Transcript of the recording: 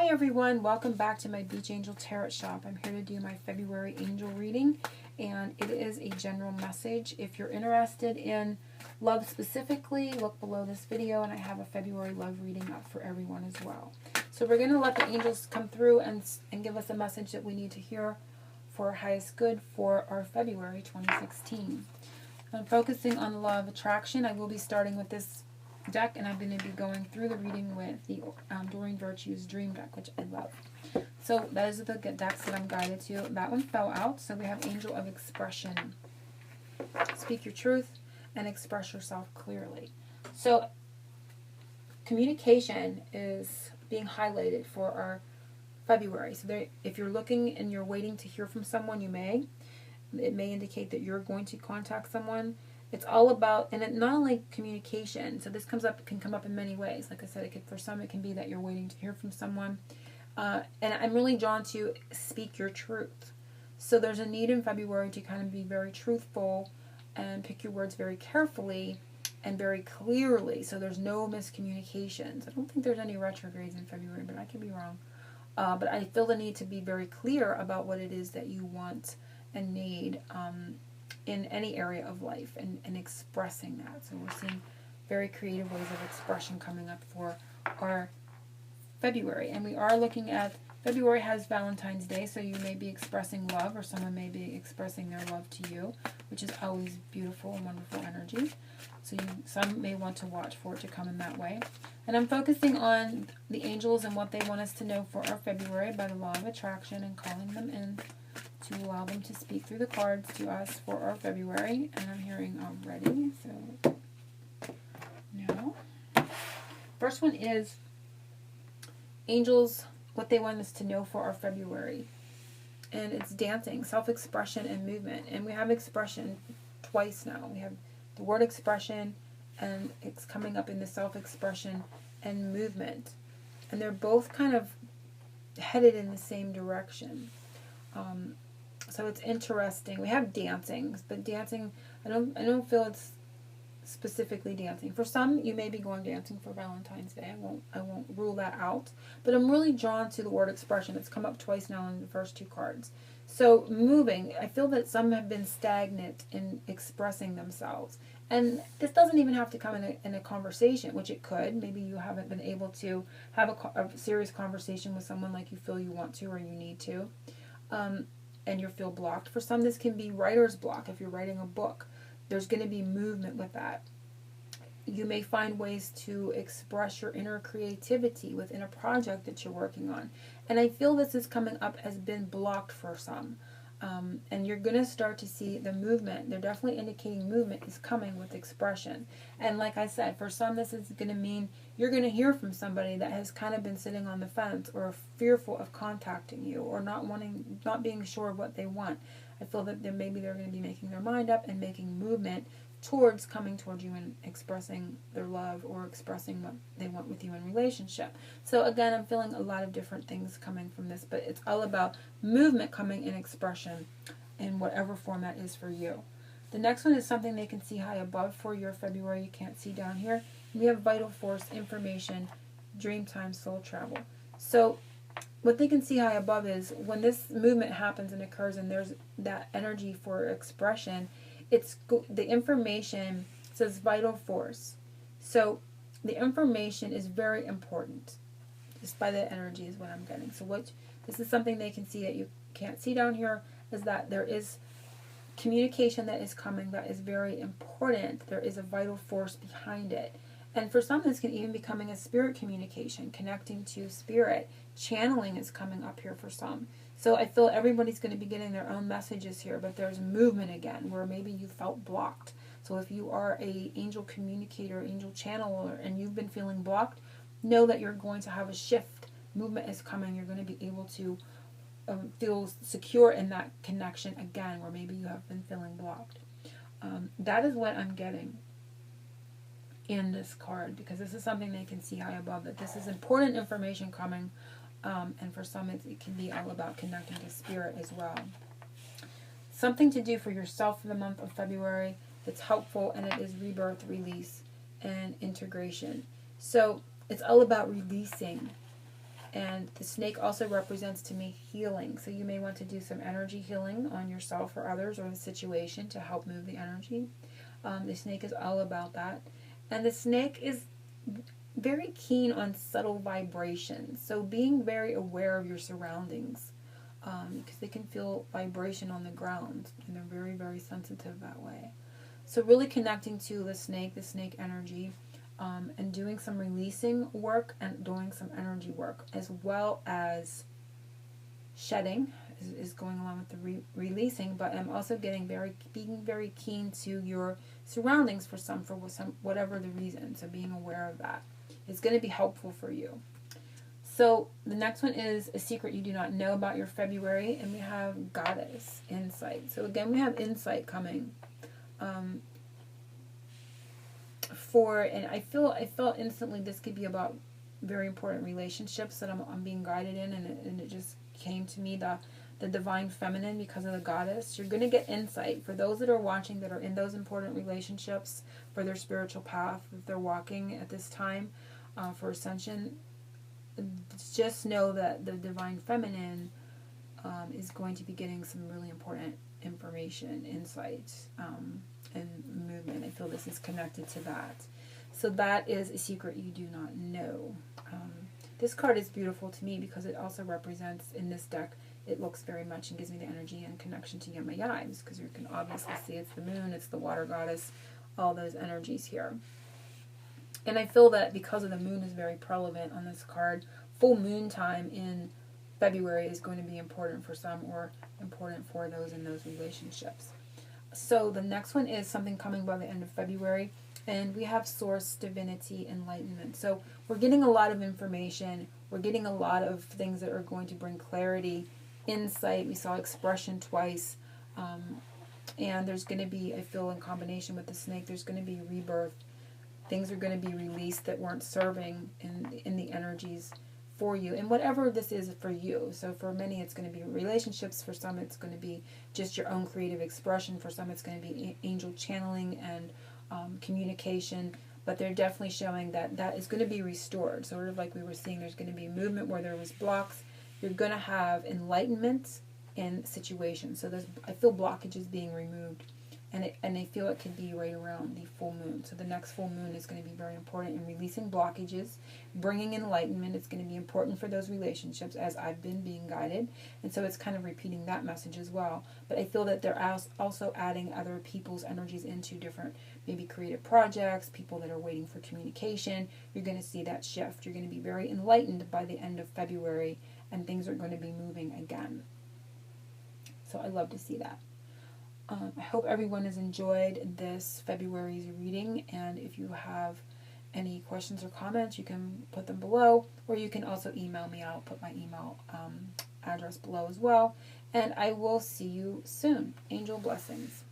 Hi everyone, welcome back to my Beach Angel Tarot Shop. I'm here to do my February angel reading, and it is a general message. If you're interested in love specifically, look below this video and I have a February love reading up for everyone as well. So we're going to let the angels come through and give us a message that we need to hear for our highest good for our February 2016. I'm focusing on love attraction. I will be starting with this deck, and I'm going to be going through the reading with the Doreen Virtue's Dream deck, which I love. So those are the decks that I'm guided to. That one fell out, so we have Angel of Expression. Speak your truth and express yourself clearly. So communication is being highlighted for our February. So if you're looking and you're waiting to hear from someone, it may indicate that you're going to contact someone. It's all about, and not only communication, so this can come up in many ways. Like I said, for some it can be that you're waiting to hear from someone. And I'm really drawn to speak your truth. So there's a need in February to kind of be very truthful and pick your words very carefully and very clearly, so there's no miscommunications. I don't think there's any retrogrades in February, but I could be wrong. But I feel the need to be very clear about what it is that you want and need in any area of life, and expressing that. So we're seeing very creative ways of expression coming up for our February. And we are looking at, February has Valentine's Day, so you may be expressing love, or someone may be expressing their love to you, which is always beautiful and wonderful energy. So some may want to watch for it to come in that way. And I'm focusing on the angels and what they want us to know for our February by the law of attraction, and calling them in to allow them to speak through the cards to us for our February. And I'm hearing already, so now. First one is angels, what they want us to know for our February. And it's dancing, self-expression, and movement. And we have expression twice now. We have the word expression, and it's coming up in the self-expression and movement. And they're both kind of headed in the same direction. So it's interesting. We have dancing, but dancing, I don't feel it's specifically dancing. For some, you may be going dancing for Valentine's Day. I won't rule that out. But I'm really drawn to the word expression. It's come up twice now in the first two cards. So moving, I feel that some have been stagnant in expressing themselves. And this doesn't even have to come in a conversation, which it could. Maybe you haven't been able to have a serious conversation with someone like you feel you want to or you need to. And you feel blocked. For some, this can be writer's block. If you're writing a book, there's going to be movement with that. You may find ways to express your inner creativity within a project that you're working on. And I feel this is coming up as been blocked for some. And you're going to start to see the movement. They're definitely indicating movement is coming with expression. And like I said, for some, this is going to mean you're going to hear from somebody that has kind of been sitting on the fence, or fearful of contacting you, or not being sure of what they want. I feel that maybe they're going to be making their mind up and making movement towards coming towards you and expressing their love, or expressing what they want with you in relationship. So again, I'm feeling a lot of different things coming from this, but it's all about movement coming in expression in whatever form that is for you. The next one is something they can see high above for your February. You can't see down here. We have vital force, information, dream time, soul travel. So what they can see high above is when this movement happens and occurs and there's that energy for expression, the information says vital force. So the information is very important. Just by the energy is what I'm getting. So this is something they can see that you can't see down here, is that there is communication that is coming that is very important. There is a vital force behind it. And for some, this can even be coming as spirit communication, connecting to spirit. Channeling is coming up here for some. So I feel everybody's going to be getting their own messages here, but there's movement again, where maybe you felt blocked. So if you are a angel communicator, angel channeler, and you've been feeling blocked, know that you're going to have a shift. Movement is coming. You're going to be able to feel secure in that connection again, where maybe you have been feeling blocked. That is what I'm getting in this card, because this is something they can see high above, that this is important information coming, and for some it can be all about connecting to spirit as well. Something to do for yourself for the month of February that's helpful, and it is rebirth, release, and integration. So it's all about releasing And the snake also represents to me healing. So you may want to do some energy healing on yourself or others or the situation to help move the energy. The snake is all about that. And the snake is very keen on subtle vibrations. So being very aware of your surroundings, because they can feel vibration on the ground, and they're very, very sensitive that way. So really connecting to the snake energy, and doing some releasing work and doing some energy work, as well as shedding is going along with the releasing. But I'm also being very keen to your surroundings for some whatever the reason. So being aware of that is going to be helpful for you. So the next one is a secret you do not know about your February, and we have Goddess insight. So again, we have insight coming. And I felt instantly this could be about very important relationships that I'm being guided in, and it just came to me, the divine feminine, because of the Goddess. You're going to get insight for those that are watching that are in those important relationships for their spiritual path that they're walking at this time, for ascension. Just know that the divine feminine is going to be getting some really important information, insight, and movement. I feel this is connected to that. So that is a secret you do not know. This card is beautiful to me because it also represents, in this deck, it looks very much and gives me the energy and connection to Yamayais, because you can obviously see it's the moon, it's the water goddess, all those energies here. And I feel that because of the moon is very prevalent on this card, full moon time in February is going to be important for some, or important for those in those relationships. So the next one is something coming by the end of February, and we have Source, Divinity, Enlightenment. So we're getting a lot of information. We're getting a lot of things that are going to bring clarity, insight. We saw expression twice. And there's going to be, I feel in combination with the snake, there's going to be rebirth. Things are going to be released that weren't serving in the energies for you, and whatever this is for you. So for many it's going to be relationships, for some it's going to be just your own creative expression, for some it's going to be angel channeling and communication, but they're definitely showing that is going to be restored. Sort of like we were seeing, there's going to be movement where there was blocks. You're going to have enlightenment in situations. So I feel blockages being removed. And I feel it could be right around the full moon. So the next full moon is going to be very important in releasing blockages, bringing enlightenment. It's going to be important for those relationships, as I've been being guided. And so it's kind of repeating that message as well. But I feel that they're also adding other people's energies into different, maybe creative projects, people that are waiting for communication. You're going to see that shift. You're going to be very enlightened by the end of February, and things are going to be moving again. So I love to see that. I hope everyone has enjoyed this February's reading, and if you have any questions or comments, you can put them below, or you can also email me. I'll put my email address below as well, and I will see you soon. Angel blessings.